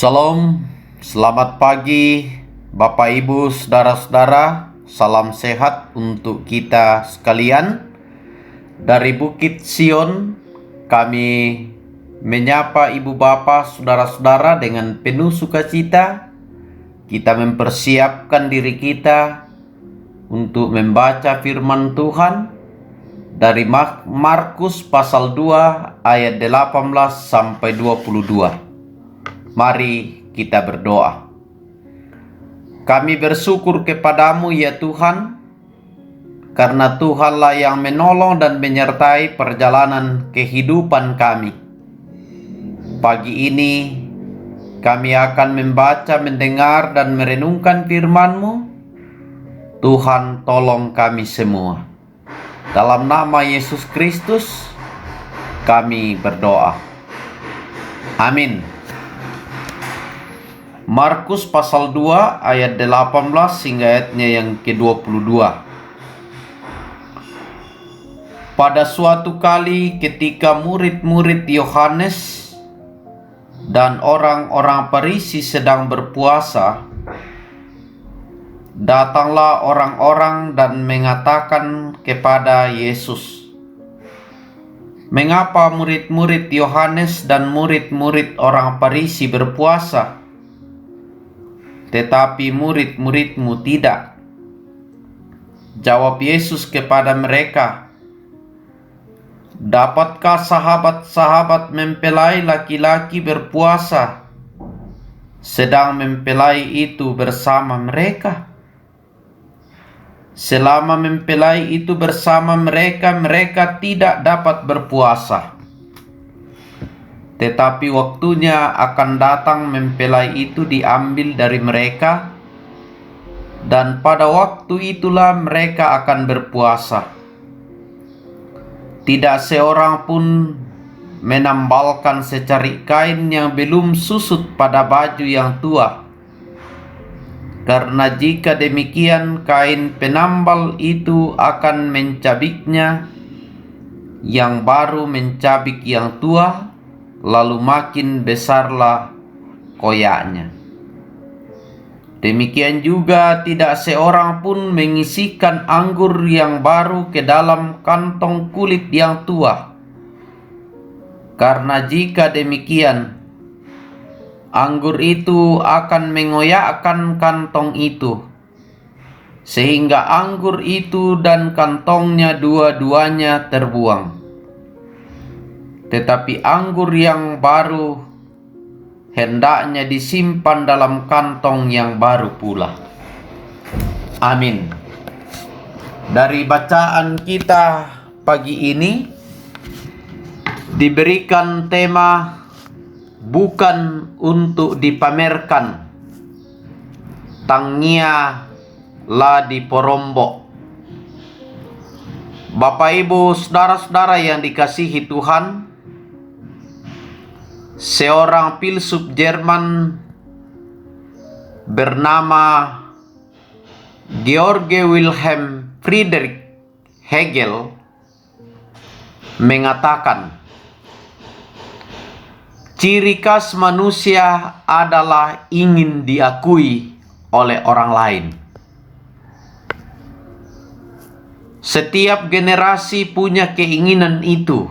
Shalom, selamat pagi Bapak Ibu Saudara-saudara. Salam sehat untuk kita sekalian. Dari Bukit Sion kami menyapa Ibu Bapak Saudara-saudara dengan penuh sukacita. Kita mempersiapkan diri kita untuk membaca firman Tuhan dari Markus pasal 2 ayat 18 sampai 22. Mari kita berdoa. Kami bersyukur kepadamu ya Tuhan, karena Tuhanlah yang menolong dan menyertai perjalanan kehidupan kami. Pagi ini kami akan membaca, mendengar, dan merenungkan firman-Mu. Tuhan, tolong kami semua. Dalam nama Yesus Kristus kami berdoa. Amin. Markus pasal 2 ayat 18 hingga ayatnya yang ke-22. Pada suatu kali ketika murid-murid Yohanes dan orang-orang Farisi sedang berpuasa, datanglah orang-orang dan mengatakan kepada Yesus, "Mengapa murid-murid Yohanes dan murid-murid orang Farisi berpuasa, tetapi murid-murid-Mu tidak?" Jawab Yesus kepada mereka, "Dapatkah sahabat-sahabat mempelai laki-laki berpuasa, sedang mempelai itu bersama mereka? Selama mempelai itu bersama mereka, mereka tidak dapat berpuasa. Tetapi waktunya akan datang mempelai itu diambil dari mereka, dan pada waktu itulah mereka akan berpuasa. Tidak seorang pun menambalkan secarik kain yang belum susut pada baju yang tua. Karena jika demikian, kain penambal itu akan mencabiknya, yang baru mencabik yang tua, lalu makin besarlah koyaknya. Demikian juga tidak seorang pun mengisikan anggur yang baru ke dalam kantong kulit yang tua. Karena jika demikian, anggur itu akan mengoyakkan kantong itu, sehingga anggur itu dan kantongnya dua-duanya terbuang. Tetapi anggur yang baru hendaknya disimpan dalam kantong yang baru pula." Amin. Dari bacaan kita pagi ini diberikan tema bukan untuk dipamerkan, tangia la di porombok. Bapak Ibu saudara-saudara yang dikasihi Tuhan, seorang filsuf Jerman bernama Georg Wilhelm Friedrich Hegel mengatakan, ciri khas manusia adalah ingin diakui oleh orang lain. Setiap generasi punya keinginan itu.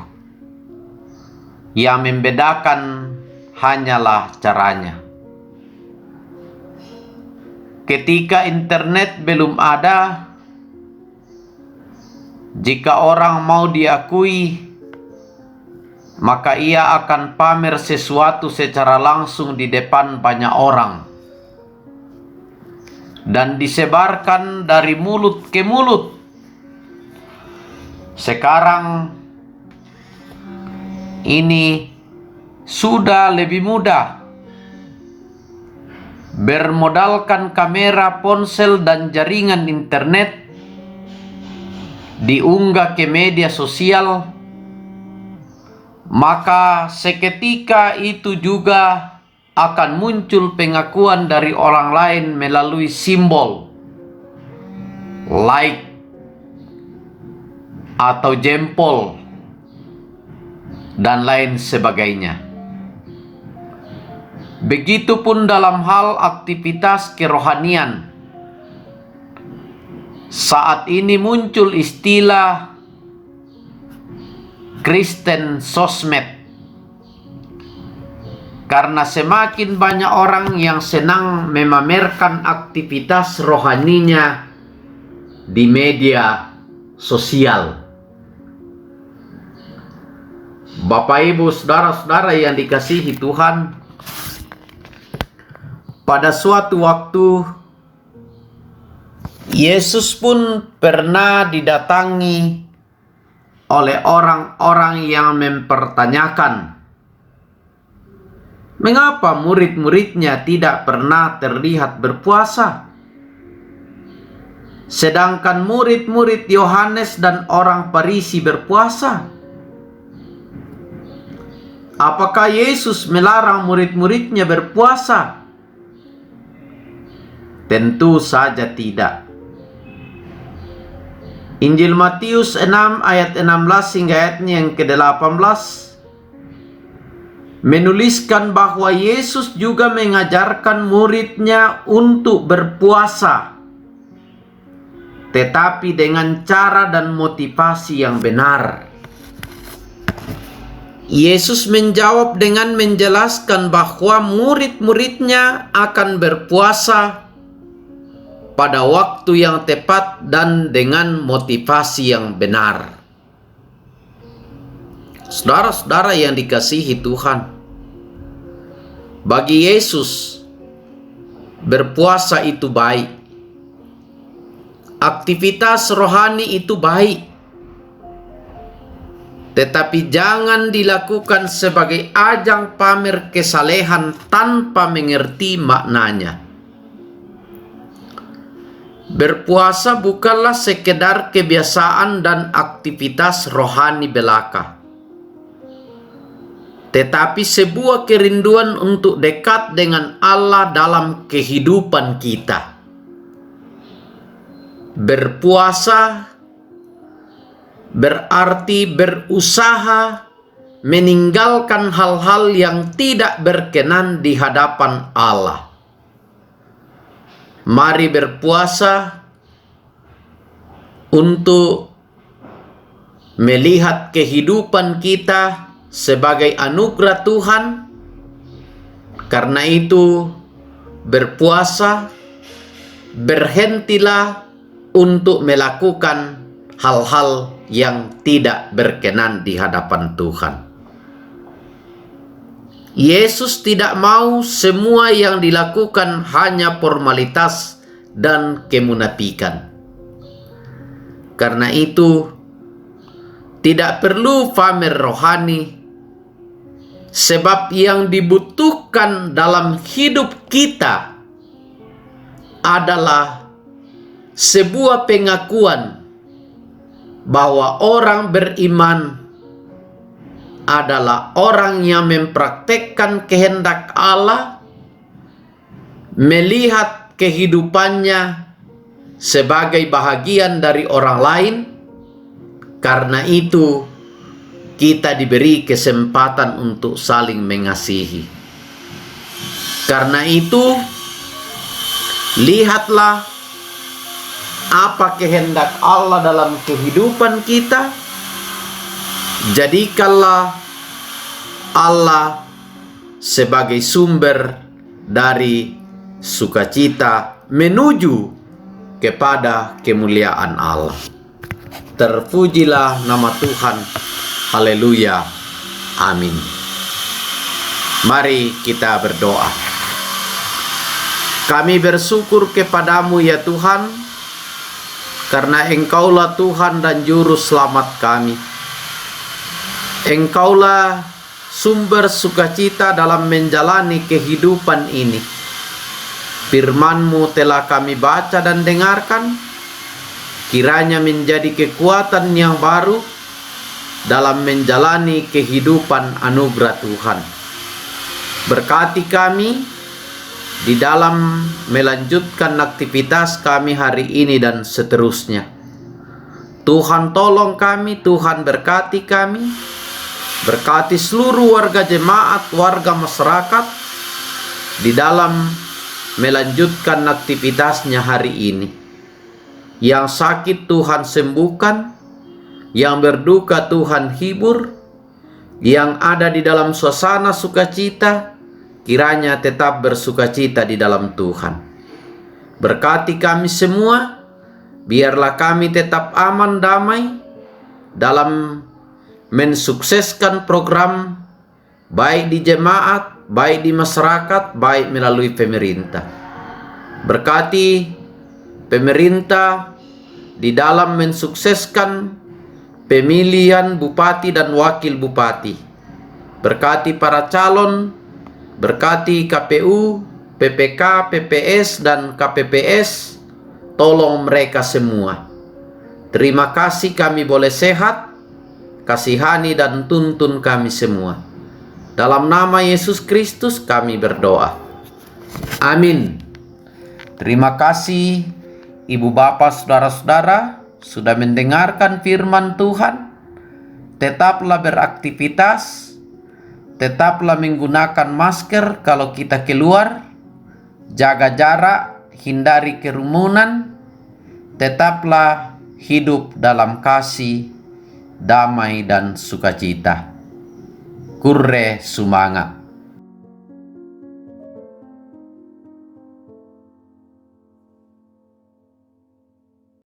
Yang membedakan hanyalah caranya. Ketika internet belum ada, jika orang mau diakui, maka ia akan pamer sesuatu secara langsung di depan banyak orang dan disebarkan dari mulut ke mulut. Sekarang ini sudah lebih mudah. Bermodalkan kamera ponsel dan jaringan internet, diunggah ke media sosial, maka seketika itu juga akan muncul pengakuan dari orang lain melalui simbol like atau jempol dan lain sebagainya. Begitupun dalam hal aktivitas kerohanian. Saat ini muncul istilah Kristen sosmed, karena semakin banyak orang yang senang memamerkan aktivitas rohaninya di media sosial. Bapak, Ibu, saudara-saudara yang dikasihi Tuhan, pada suatu waktu Yesus pun pernah didatangi oleh orang-orang yang mempertanyakan, mengapa murid-muridnya tidak pernah terlihat berpuasa, sedangkan murid-murid Yohanes dan orang Farisi berpuasa? Apakah Yesus melarang murid-muridnya berpuasa? Tentu saja tidak. Injil Matius 6 ayat 16 hingga ayatnya yang ke-18 menuliskan bahwa Yesus juga mengajarkan muridnya untuk berpuasa, tetapi dengan cara dan motivasi yang benar. Yesus menjawab dengan menjelaskan bahwa murid-muridnya akan berpuasa pada waktu yang tepat dan dengan motivasi yang benar. Saudara-saudara yang dikasihi Tuhan, bagi Yesus berpuasa itu baik. Aktivitas rohani itu baik. Tetapi jangan dilakukan sebagai ajang pamer kesalehan tanpa mengerti maknanya. Berpuasa bukanlah sekedar kebiasaan dan aktivitas rohani belaka, tetapi sebuah kerinduan untuk dekat dengan Allah dalam kehidupan kita. Berpuasa berarti berusaha meninggalkan hal-hal yang tidak berkenan di hadapan Allah. Mari berpuasa untuk melihat kehidupan kita sebagai anugerah Tuhan. Karena itu, berpuasa, berhentilah untuk melakukan hal-hal yang tidak berkenan di hadapan Tuhan. Yesus tidak mau semua yang dilakukan hanya formalitas dan kemunafikan. Karena itu, tidak perlu pamer rohani, sebab yang dibutuhkan dalam hidup kita adalah sebuah pengakuan bahwa orang beriman adalah orang yang mempraktekkan kehendak Allah, melihat kehidupannya sebagai bahagian dari orang lain. Karena itu, kita diberi kesempatan untuk saling mengasihi. Karena itu, lihatlah apa kehendak Allah dalam kehidupan kita. Jadikanlah Allah sebagai sumber dari sukacita menuju kepada kemuliaan Allah. Terpujilah nama Tuhan. Haleluya. Amin. Mari kita berdoa. Kami bersyukur kepadamu ya Tuhan, karena Engkaulah Tuhan dan Juru Selamat kami. Engkaulah sumber sukacita dalam menjalani kehidupan ini. Firman-Mu telah kami baca dan dengarkan, kiranya menjadi kekuatan yang baru dalam menjalani kehidupan anugerah Tuhan. Berkati kami di dalam melanjutkan aktivitas kami hari ini dan seterusnya. Tuhan tolong kami, Tuhan berkati kami, berkati seluruh warga jemaat, warga masyarakat, di dalam melanjutkan aktivitasnya hari ini. Yang sakit Tuhan sembuhkan, yang berduka Tuhan hibur, yang ada di dalam suasana sukacita, kiranya tetap bersukacita di dalam Tuhan. Berkati kami semua, biarlah kami tetap aman damai dalam mensukseskan program baik di jemaat, baik di masyarakat, baik melalui pemerintah. Berkati pemerintah di dalam mensukseskan pemilihan bupati dan wakil bupati. Berkati para calon, berkati KPU, PPK, PPS, dan KPPS, tolong mereka semua. Terima kasih kami boleh sehat, kasihani dan tuntun kami semua. Dalam nama Yesus Kristus kami berdoa. Amin. Terima kasih Ibu Bapak, saudara-saudara, sudah mendengarkan firman Tuhan. Tetaplah beraktivitas, tetaplah menggunakan masker kalau kita keluar, jaga jarak, hindari kerumunan, tetaplah hidup dalam kasih, damai, dan sukacita. Kurre sumanga.